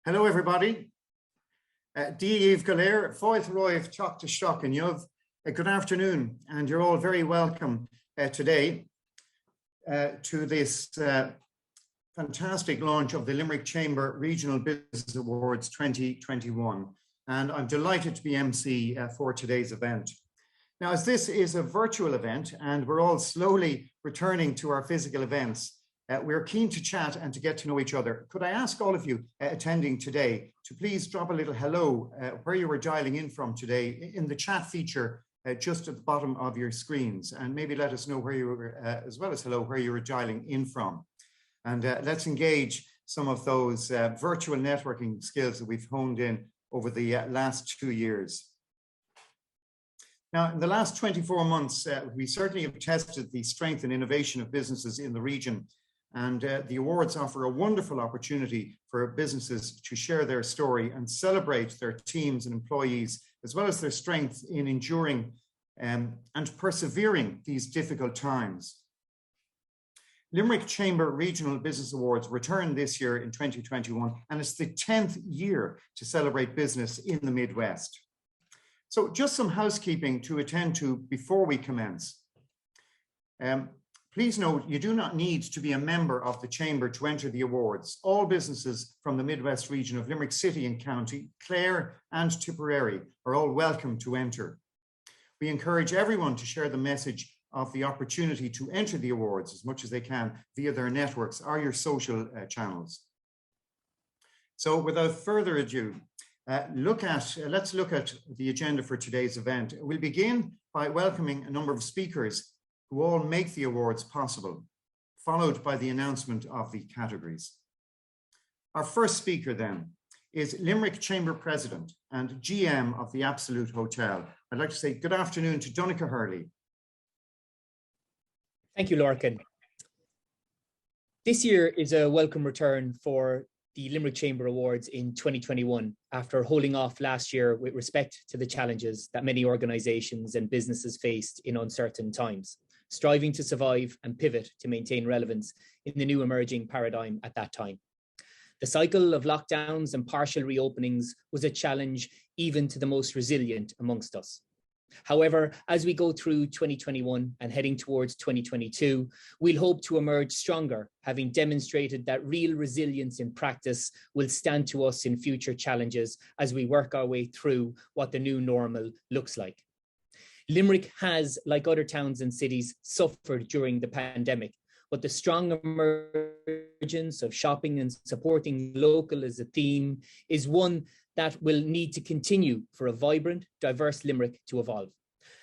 Hello, everybody. Díomh Galéir, Foith Roiv Teach Stock and Yuv. Good afternoon, and you're all very welcome today to this fantastic launch of the Limerick Chamber Regional Business Awards 2021. And I'm delighted to be MC for today's event. Now, as this is a virtual event and we're all slowly returning to our physical events, we're keen to chat and to get to know each other. Could I ask all of you attending today to please drop a little hello where you were dialing in from today in the chat feature just at the bottom of your screens, and maybe let us know where you were, as well as hello, where you were dialing in from. And let's engage some of those virtual networking skills that we've honed in over the last 2 years. Now, in the last 24 months, we certainly have tested the strength and innovation of businesses in the region. And the awards offer a wonderful opportunity for businesses to share their story and celebrate their teams and employees, as well as their strength in enduring and persevering these difficult times. Limerick Chamber Regional Business Awards return this year in 2021, and it's the 10th year to celebrate business in the Midwest. So just some housekeeping to attend to before we commence. Please note, you do not need to be a member of the Chamber to enter the awards. All businesses from the Midwest region of Limerick City and County, Clare and Tipperary are all welcome to enter. We encourage everyone to share the message of the opportunity to enter the awards as much as they can via their networks or your social channels. So without further ado, let's look at the agenda for today's event. We'll begin by welcoming a number of speakers who all make the awards possible, followed by the announcement of the categories. Our first speaker then is Limerick Chamber President and GM of the Absolute Hotel. I'd like to say good afternoon to Donncha Hurley. Thank you, Lorcan. This year is a welcome return for the Limerick Chamber Awards in 2021, after holding off last year with respect to the challenges that many organisations and businesses faced in uncertain times, striving to survive and pivot to maintain relevance in the new emerging paradigm at that time. The cycle of lockdowns and partial reopenings was a challenge even to the most resilient amongst us. However, as we go through 2021 and heading towards 2022, we'll hope to emerge stronger, having demonstrated that real resilience in practice will stand to us in future challenges as we work our way through what the new normal looks like. Limerick has, like other towns and cities, suffered during the pandemic, but the strong emergence of shopping and supporting local as a theme is one that will need to continue for a vibrant, diverse Limerick to evolve.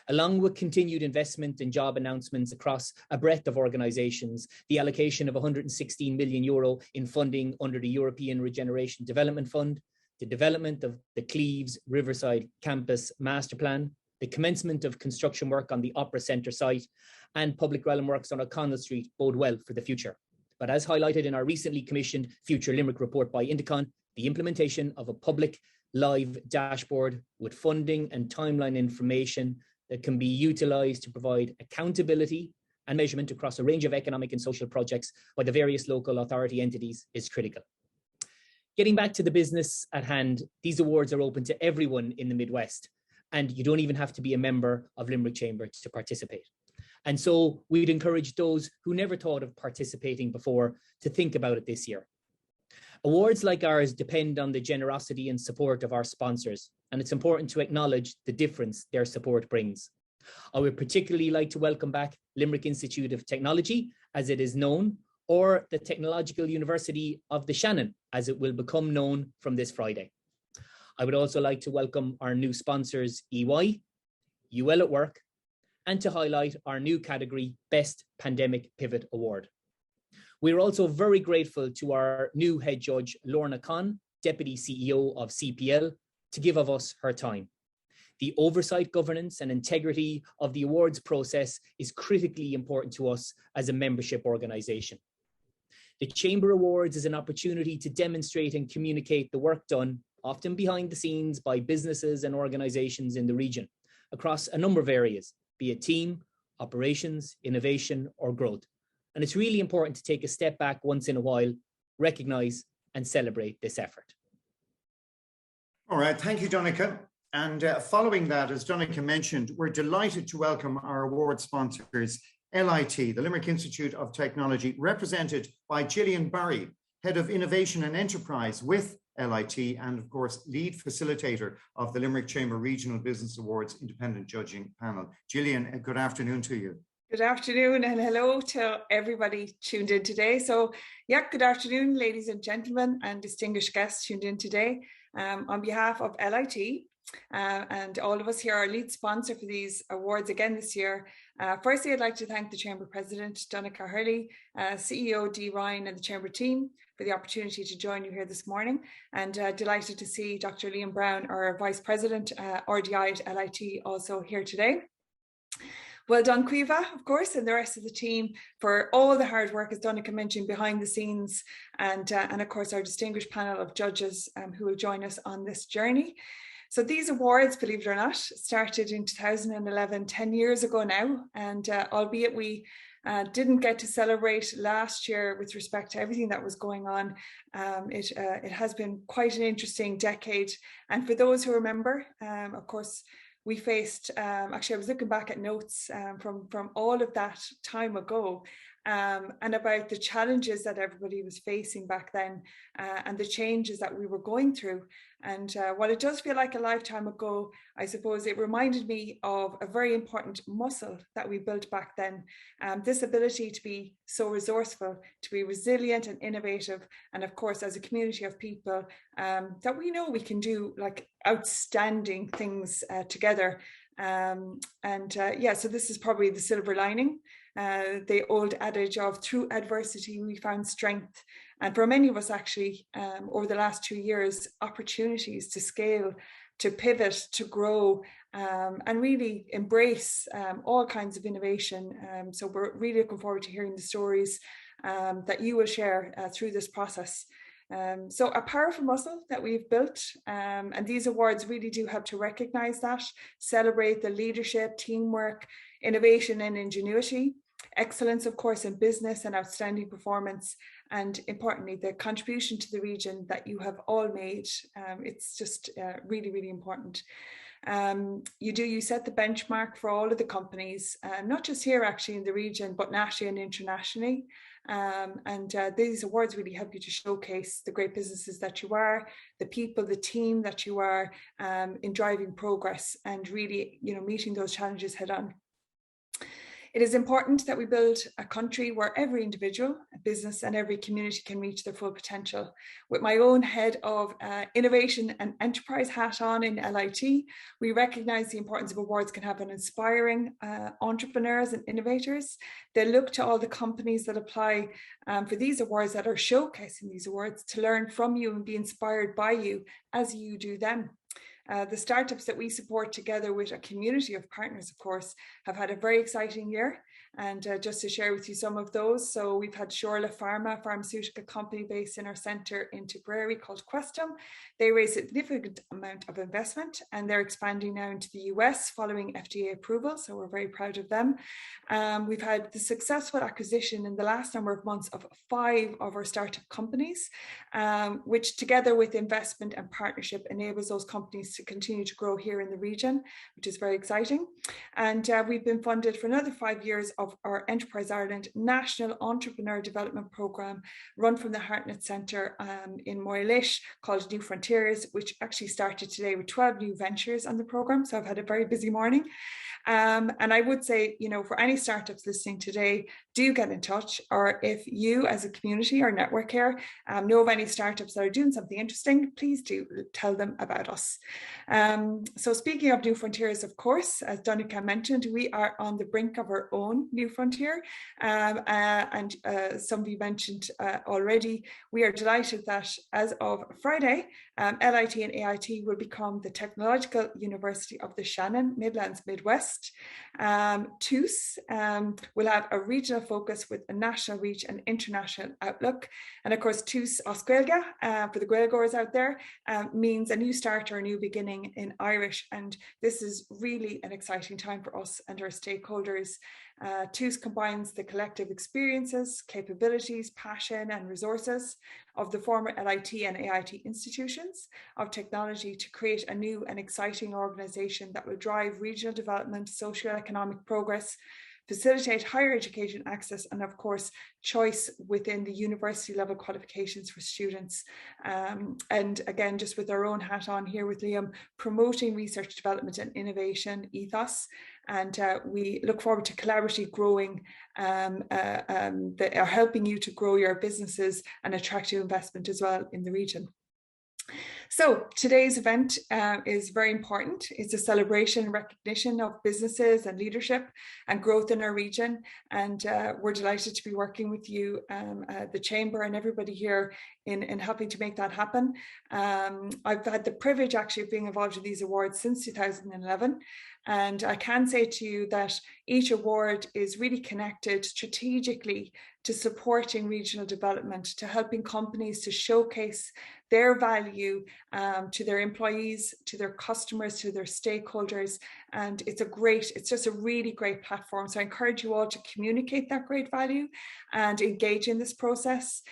Along with continued investment and job announcements across a breadth of organisations, the allocation of €116 million in funding under the European Regeneration Development Fund, the development of the Cleves Riverside Campus Master Plan, the commencement of construction work on the Opera Centre site, and public realm works on O'Connell Street bode well for the future. But as highlighted in our recently commissioned Future Limerick report by Indicon, the implementation of a public live dashboard with funding and timeline information that can be utilised to provide accountability and measurement across a range of economic and social projects by the various local authority entities is critical. Getting back to the business at hand, these awards are open to everyone in the Midwest, and you don't even have to be a member of Limerick Chamber to participate. And so we'd encourage those who never thought of participating before to think about it this year. Awards like ours depend on the generosity and support of our sponsors, and it's important to acknowledge the difference their support brings. I would particularly like to welcome back Limerick Institute of Technology, as it is known, or the Technological University of the Shannon, as it will become known from this Friday. I would also like to welcome our new sponsors, EY, UL at Work, and to highlight our new category, Best Pandemic Pivot Award. We're also very grateful to our new head judge, Lorna Conn, Deputy CEO of CPL, to give of us her time. The oversight, governance and integrity of the awards process is critically important to us as a membership organisation. The Chamber Awards is an opportunity to demonstrate and communicate the work done, often behind the scenes, by businesses and organisations in the region, across a number of areas, be it team, operations, innovation or growth. And it's really important to take a step back once in a while, recognise and celebrate this effort. All right, thank you, Donica. And following that, as Donica mentioned, we're delighted to welcome our award sponsors, LIT, the Limerick Institute of Technology, represented by Gillian Barry, Head of Innovation and Enterprise with LIT, and of course, lead facilitator of the Limerick Chamber Regional Business Awards Independent Judging Panel. Gillian, good afternoon to you. Good afternoon and hello to everybody tuned in today. So yeah, good afternoon, ladies and gentlemen and distinguished guests tuned in today. On behalf of LIT and all of us here, our lead sponsor for these awards again this year. Firstly, I'd like to thank the Chamber President, Donica Hurley, CEO Dee Ryan and the Chamber team for the opportunity to join you here this morning, and delighted to see Dr. Liam Brown, our Vice President, RDI at LIT, also here today. Well done, Quiva, of course, and the rest of the team for all the hard work, as Donica mentioned, behind the scenes, and of course our distinguished panel of judges who will join us on this journey. So these awards, believe it or not, started in 2011, 10 years ago now, and albeit we didn't get to celebrate last year with respect to everything that was going on, it has been quite an interesting decade. And for those who remember, of course, we faced, actually I was looking back at notes from all of that time ago, and about the challenges that everybody was facing back then, and the changes that we were going through. And while it does feel like a lifetime ago, I suppose it reminded me of a very important muscle that we built back then. This ability to be so resourceful, to be resilient and innovative, and of course, as a community of people, that we know we can do like outstanding things together. Yeah, so this is probably the silver lining. The old adage of through adversity we found strength, and for many of us actually over the last 2 years, opportunities to scale, to pivot, to grow, and really embrace all kinds of innovation. So we're really looking forward to hearing the stories that you will share through this process. So a powerful muscle that we've built, and these awards really do help to recognize that, celebrate the leadership, teamwork, innovation and ingenuity, excellence, of course, in business and outstanding performance, and importantly, the contribution to the region that you have all made. It's just really, really important. You set the benchmark for all of the companies, not just here actually in the region, but nationally and internationally. These awards really help you to showcase the great businesses that you are, the people, the team that you are, in driving progress and really, meeting those challenges head on. It is important that we build a country where every individual, business and every community can reach their full potential. With my own head of innovation and enterprise hat on in LIT, we recognise the importance of awards can have on inspiring entrepreneurs and innovators. They look to all the companies that apply for these awards, that are showcasing these awards, to learn from you and be inspired by you as you do them. The startups that we support together with a community of partners, of course, have had a very exciting year. And just to share with you some of those, so we've had Shorla Pharma, a pharmaceutical company based in our centre in Tipperary called Questum. They raised a significant amount of investment and they're expanding now into the US following FDA approval, so we're very proud of them. We've had the successful acquisition in the last number of months of 5 of our startup companies, which together with investment and partnership enables those companies to continue to grow here in the region, which is very exciting. And we've been funded for another 5 years of our Enterprise Ireland National Entrepreneur Development Programme, run from the Hartnett Centre in Moylish, called New Frontiers, which actually started today with 12 new ventures on the programme. So I've had a very busy morning. And I would say, for any startups listening today, do get in touch, or if you as a community or network here know of any startups that are doing something interesting, please do tell them about us. So speaking of New Frontiers, of course, as Donica mentioned, we are on the brink of our own new frontier. And some of you mentioned already, we are delighted that as of Friday, LIT and AIT will become the Technological University of the Shannon, Midlands, Midwest. TUS will have a regional focus with a national reach and international outlook. And of course, TUS Oscuelga, for the Gaelgoers out there, means a new start or a new beginning in Irish. And this is really an exciting time for us and our stakeholders. TOOS combines the collective experiences, capabilities, passion and resources of the former LIT and AIT institutions of technology to create a new and exciting organisation that will drive regional development, socio-economic progress, facilitate higher education access, and of course, choice within the university level qualifications for students. And again, just with our own hat on here with Liam, promoting research, development and innovation ethos. And we look forward to collaboratively growing, that are helping you to grow your businesses and attract new investment as well in the region. So today's event is very important. It's a celebration and recognition of businesses and leadership and growth in our region. And we're delighted to be working with you, the Chamber and everybody here in helping to make that happen. I've had the privilege actually of being involved in these awards since 2011. And I can say to you that each award is really connected strategically to supporting regional development, to helping companies to showcase their value to their employees, to their customers, to their stakeholders. And it's just a really great platform. So I encourage you all to communicate that great value and engage in this process.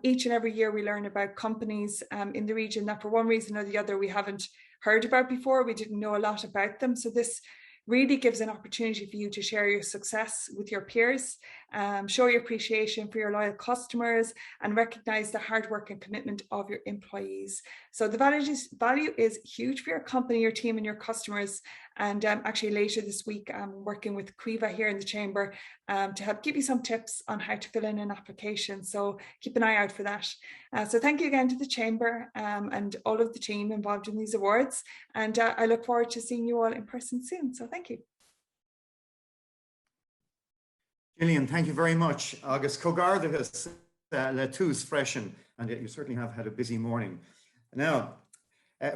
Each and every year we learn about companies in the region that for one reason or the other we haven't heard about before. We didn't know a lot about them. So this really gives an opportunity for you to share your success with your peers, show your appreciation for your loyal customers, and recognize the hard work and commitment of your employees. So the value is huge for your company, your team, and your customers. And actually later this week, I'm working with Quiva here in the Chamber to help give you some tips on how to fill in an application. So keep an eye out for that. So thank you again to the Chamber and all of the team involved in these awards. And I look forward to seeing you all in person soon. So thank you. Gillian, thank you very much. Agus Cogardagus le tús freshen, and you certainly have had a busy morning. Now,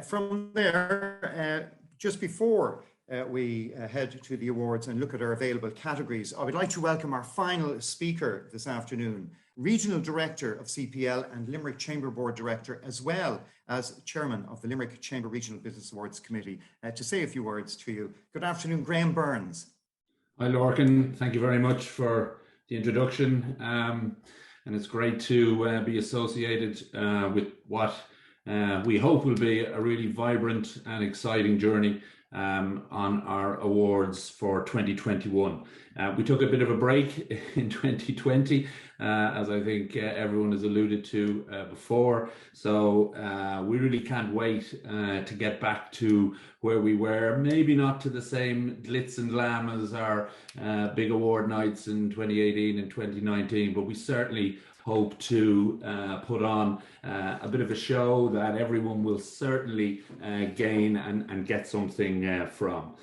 from there, just before we head to the awards and look at our available categories, I would like to welcome our final speaker this afternoon, Regional Director of CPL and Limerick Chamber Board Director, as well as Chairman of the Limerick Chamber Regional Business Awards Committee, to say a few words to you. Good afternoon, Graham Burns. Hi, Lorcan. Thank you very much for the introduction. And it's great to be associated with what we hope will be a really vibrant and exciting journey on our awards for 2021. We took a bit of a break in 2020, as I think everyone has alluded to before. So we really can't wait to get back to where we were, maybe not to the same glitz and glam as our big award nights in 2018 and 2019, but we certainly hope to put on a bit of a show that everyone will certainly gain and get something from.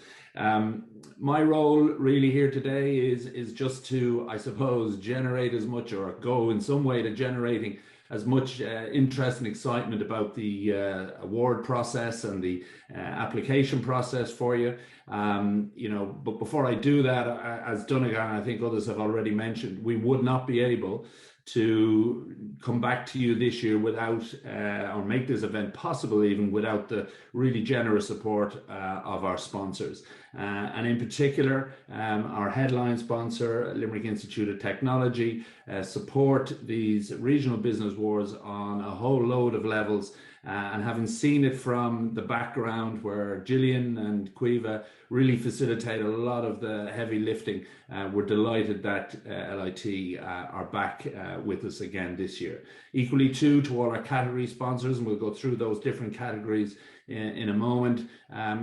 My role really here today is just to, I suppose, generate as much, or go in some way to generating as much interest and excitement about the award process and the application process for you. But before I do that, as Donegal and I think others have already mentioned, we would not be able to come back to you this year without, or make this event possible even without the really generous support of our sponsors. And in particular, our headline sponsor, Limerick Institute of Technology, support these regional business awards on a whole load of levels. And having seen it from the background where Gillian and Quiva really facilitate a lot of the heavy lifting, we're delighted that LIT are back with us again this year. Equally too to all our category sponsors, and we'll go through those different categories in a moment.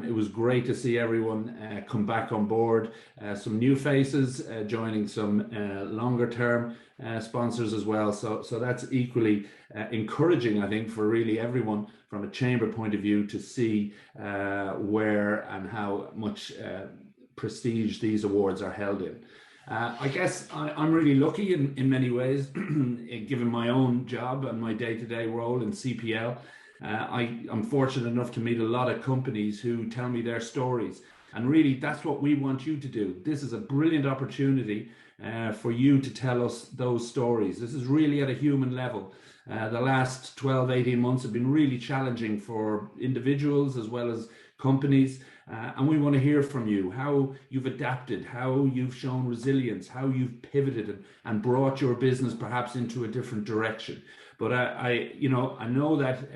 It was great to see everyone come back on board. Some new faces joining some longer term sponsors as well. So that's equally encouraging, I think, for really everyone from a chamber point of view to see where and how much prestige these awards are held in. I guess I'm really lucky in many ways, given my own job and my day-to-day role in CPL. I'm fortunate enough to meet a lot of companies who tell me their stories. And really, that's what we want you to do. This is a brilliant opportunity for you to tell us those stories. This is really at a human level. The last 12, 18 months have been really challenging for individuals as well as companies. And we want to hear from you, how you've adapted, how you've shown resilience, how you've pivoted and brought your business perhaps into a different direction. But I know that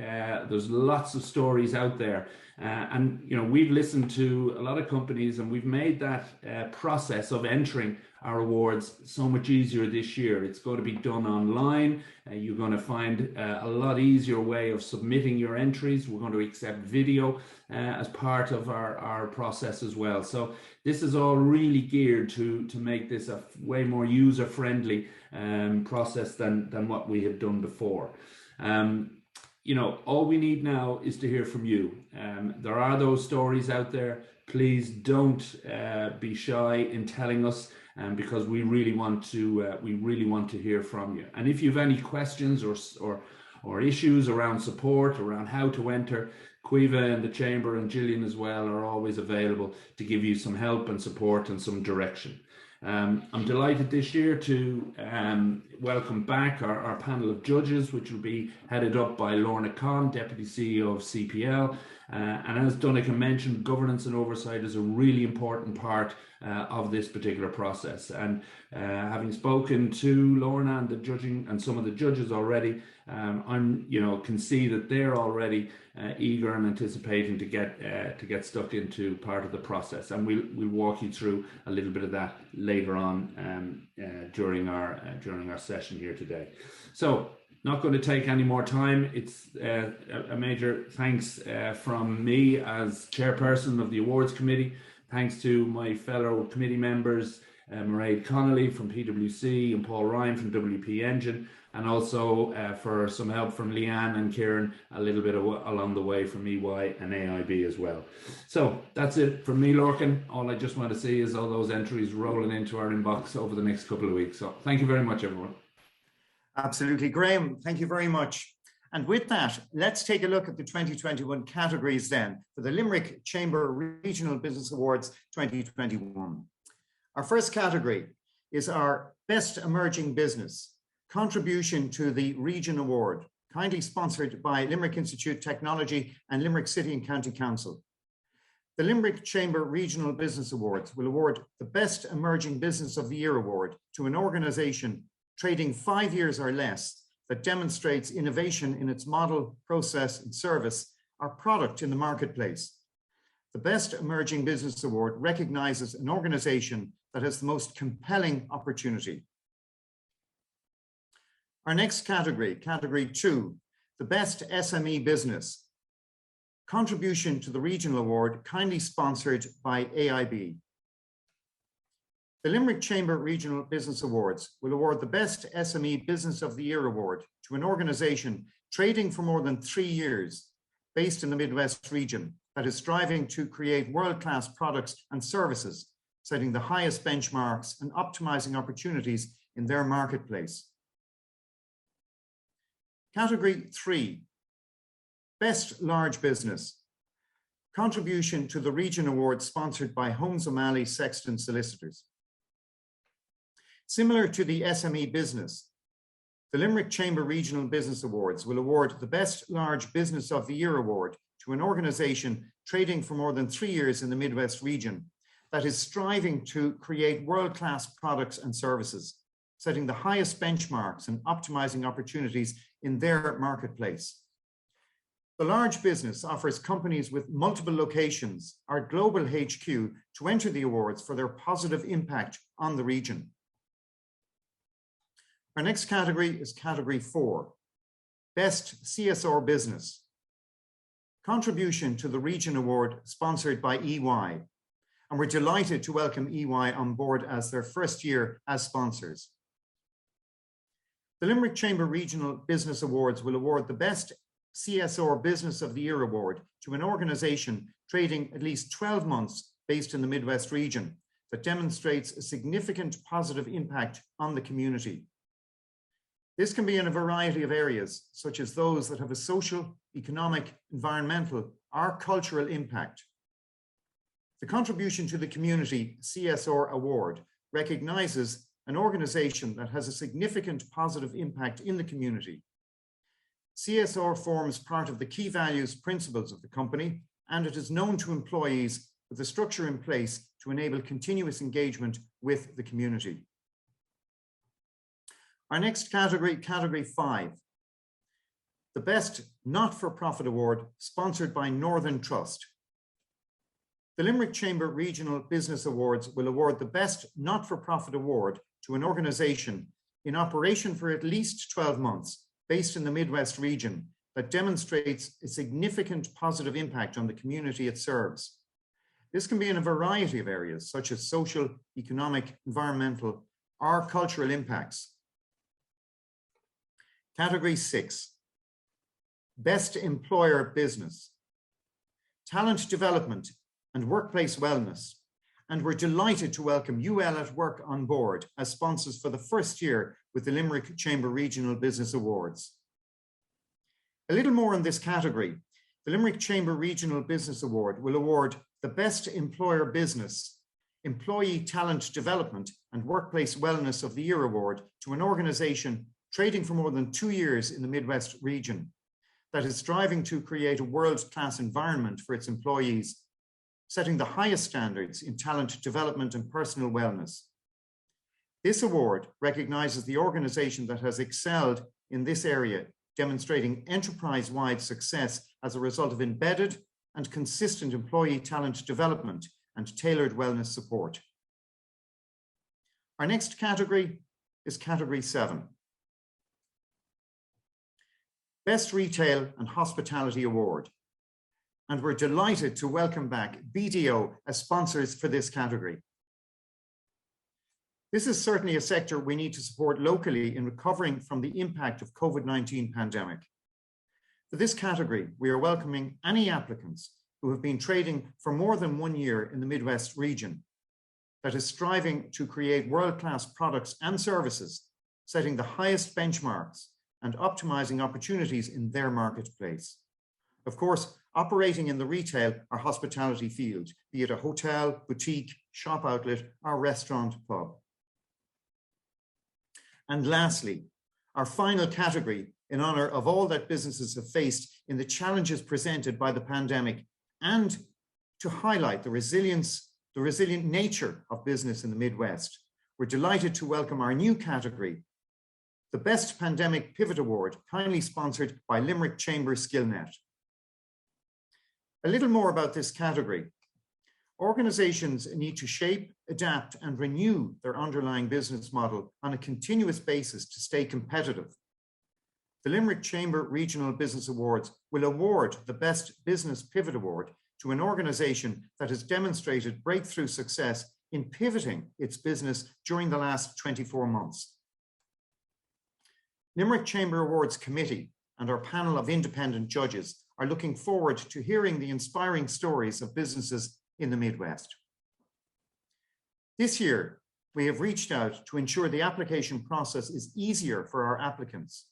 there's lots of stories out there, and we've listened to a lot of companies, and we've made that process of entering our awards so much easier this year. It's going to be done online. You're going to find a lot easier way of submitting your entries. We're going to accept video as part of our process as well. So this is all really geared to make this a way more user-friendly process than what we have done before. All we need now is to hear from you. There are those stories out there. Please don't be shy in telling us, because we really want to hear from you. And if you have any questions or issues around support, around how to enter, Caoimhe and the Chamber and Gillian as well are always available to give you some help and support and some direction. I'm delighted this year to welcome back our panel of judges, which will be headed up by Lorna Conn, Deputy CEO of CPL. And as Donncha mentioned, governance and oversight is a really important part of this particular process. And having spoken to Lorna and the judging and some of the judges already, can see that they're already eager and anticipating to get stuck into part of the process. And we'll walk you through a little bit of that later on during our session here today. So, not going to take any more time. It's a major thanks from me as chairperson of the awards committee. Thanks to my fellow committee members, Mairead Connolly from PwC and Paul Ryan from WP Engine, and also for some help from Leanne and Kieran a little bit along the way from EY and AIB as well. So that's it from me, Lorcan. All I just want to see is all those entries rolling into our inbox over the next couple of weeks. So thank you very much, everyone. Absolutely. Graham, thank you very much. And with that, let's take a look at the 2021 categories then for the Limerick Chamber Regional Business Awards 2021. Our first category is our Best Emerging Business, Contribution to the Region Award, kindly sponsored by Limerick Institute Technology and Limerick City and County Council. The Limerick Chamber Regional Business Awards will award the Best Emerging Business of the Year award to an organisation trading 5 years or less that demonstrates innovation in its model, process, and service, or product in the marketplace. The Best Emerging Business Award recognises an organisation that has the most compelling opportunity. Our next category, Category 2, the Best SME Business, Contribution to the Regional Award, kindly sponsored by AIB. The Limerick Chamber Regional Business Awards will award the Best SME Business of the Year award to an organisation trading for more than 3 years, based in the Midwest region, that is striving to create world-class products and services, setting the highest benchmarks and optimising opportunities in their marketplace. Category 3, Best Large Business, Contribution to the Region Award sponsored by Holmes O'Malley Sexton Solicitors. Similar to the SME Business, the Limerick Chamber Regional Business Awards will award the Best Large Business of the Year award to an organisation trading for more than 3 years in the Midwest region that is striving to create world-class products and services, setting the highest benchmarks and optimising opportunities in their marketplace. The large business offers companies with multiple locations, our global HQ, to enter the awards for their positive impact on the region. Our next category is Category 4, Best CSR Business, Contribution to the Region Award sponsored by EY. And we're delighted to welcome EY on board as their first year as sponsors. The Limerick Chamber Regional Business Awards will award the Best CSR Business of the Year award to an organisation trading at least 12 months based in the Midwest region that demonstrates a significant positive impact on the community. This can be in a variety of areas, such as those that have a social, economic, environmental, or cultural impact. The Contribution to the Community CSR Award recognises an organisation that has a significant positive impact in the community. CSR forms part of the key values principles of the company, and it is known to employees with a structure in place to enable continuous engagement with the community. Our next category, category 5, the Best Not-for-Profit Award, sponsored by Northern Trust. The Limerick Chamber Regional Business Awards will award the Best Not-for-Profit Award to an organisation in operation for at least 12 months, based in the Midwest region, that demonstrates a significant positive impact on the community it serves. This can be in a variety of areas, such as social, economic, environmental, or cultural impacts. Category 6, Best Employer Business, Talent Development and Workplace Wellness. And we're delighted to welcome UL at Work on board as sponsors for the first year with the Limerick Chamber Regional Business Awards. A little more on this category. The Limerick Chamber Regional Business Award will award the Best Employer Business, Employee Talent Development and Workplace Wellness of the Year award to an organisation trading for more than 2 years in the Midwest region that is striving to create a world-class environment for its employees, setting the highest standards in talent development and personal wellness. This award recognises the organisation that has excelled in this area, demonstrating enterprise-wide success as a result of embedded and consistent employee talent development and tailored wellness support. Our next category is category 7. Best Retail and Hospitality Award. And we're delighted to welcome back BDO as sponsors for this category. This is certainly a sector we need to support locally in recovering from the impact of COVID-19 pandemic. For this category, we are welcoming any applicants who have been trading for more than 1 year in the Midwest region that is striving to create world-class products and services, setting the highest benchmarks and optimizing opportunities in their marketplace. Of course, operating in the retail or hospitality field, be it a hotel, boutique, shop outlet, or restaurant, pub. And lastly, our final category in honor of all that businesses have faced in the challenges presented by the pandemic and to highlight the resilient nature of business in the Midwest. We're delighted to welcome our new category, the Best Pandemic Pivot Award, kindly sponsored by Limerick Chamber SkillNet. A little more about this category. Organizations need to shape, adapt, and renew their underlying business model on a continuous basis to stay competitive. The Limerick Chamber Regional Business Awards will award the Best Business Pivot Award to an organization that has demonstrated breakthrough success in pivoting its business during the last 24 months. Limerick Chamber Awards Committee and our panel of independent judges are looking forward to hearing the inspiring stories of businesses in the Midwest. This year, we have reached out to ensure the application process is easier for our applicants.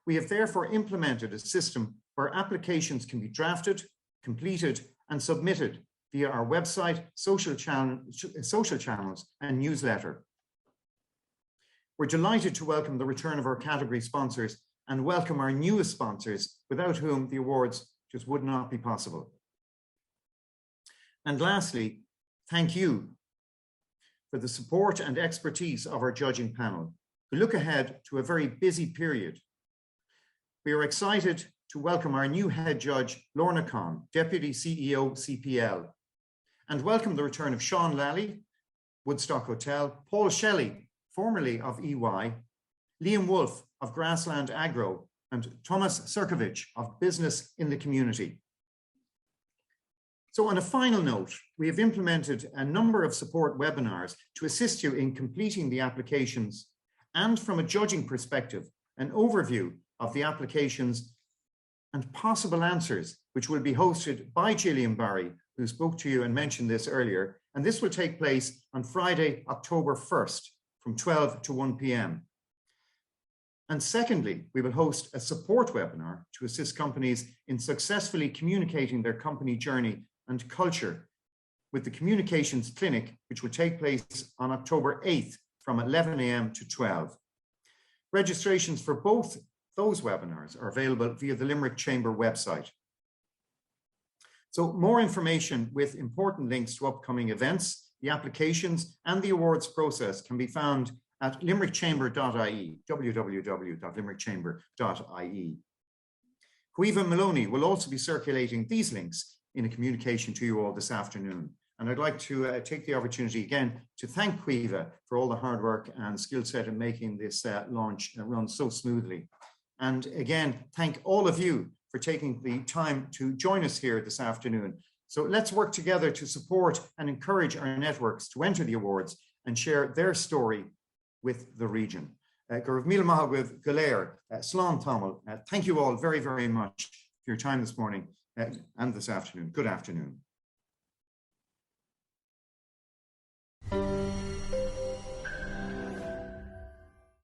We have therefore implemented a system where applications can be drafted, completed, and submitted via our website, social channels, and newsletter. We're delighted to welcome the return of our category sponsors and welcome our newest sponsors, without whom the awards just would not be possible. And lastly, thank you for the support and expertise of our judging panel, who look ahead to a very busy period. We are excited to welcome our new head judge, Lorna Conn, Deputy CEO, CPL, and welcome the return of Sean Lally, Woodstock Hotel, Paul Shelley, formerly of EY, Liam Wolfe of Grassland Agro, and Thomas Serkovich of Business in the Community. So on a final note, we have implemented a number of support webinars to assist you in completing the applications, and from a judging perspective, an overview of the applications and possible answers, which will be hosted by Gillian Barry, who spoke to you and mentioned this earlier. And this will take place on Friday, October 1st from 12 to 1 p.m. And secondly, we will host a support webinar to assist companies in successfully communicating their company journey and culture with the Communications Clinic, which will take place on October 8th from 11 a.m. to 12. Registrations for both those webinars are available via the Limerick Chamber website. So more information with important links to upcoming events, the applications and the awards process can be found at limerickchamber.ie, www.limerickchamber.ie. Caoimhe Maloney will also be circulating these links in a communication to you all this afternoon. And I'd like to take the opportunity again to thank Caoimhe for all the hard work and skill set in making this launch run so smoothly. And again, thank all of you for taking the time to join us here this afternoon. So let's work together to support and encourage our networks to enter the awards and share their story with the region. Thank you all very, very much for your time this morning and this afternoon. Good afternoon.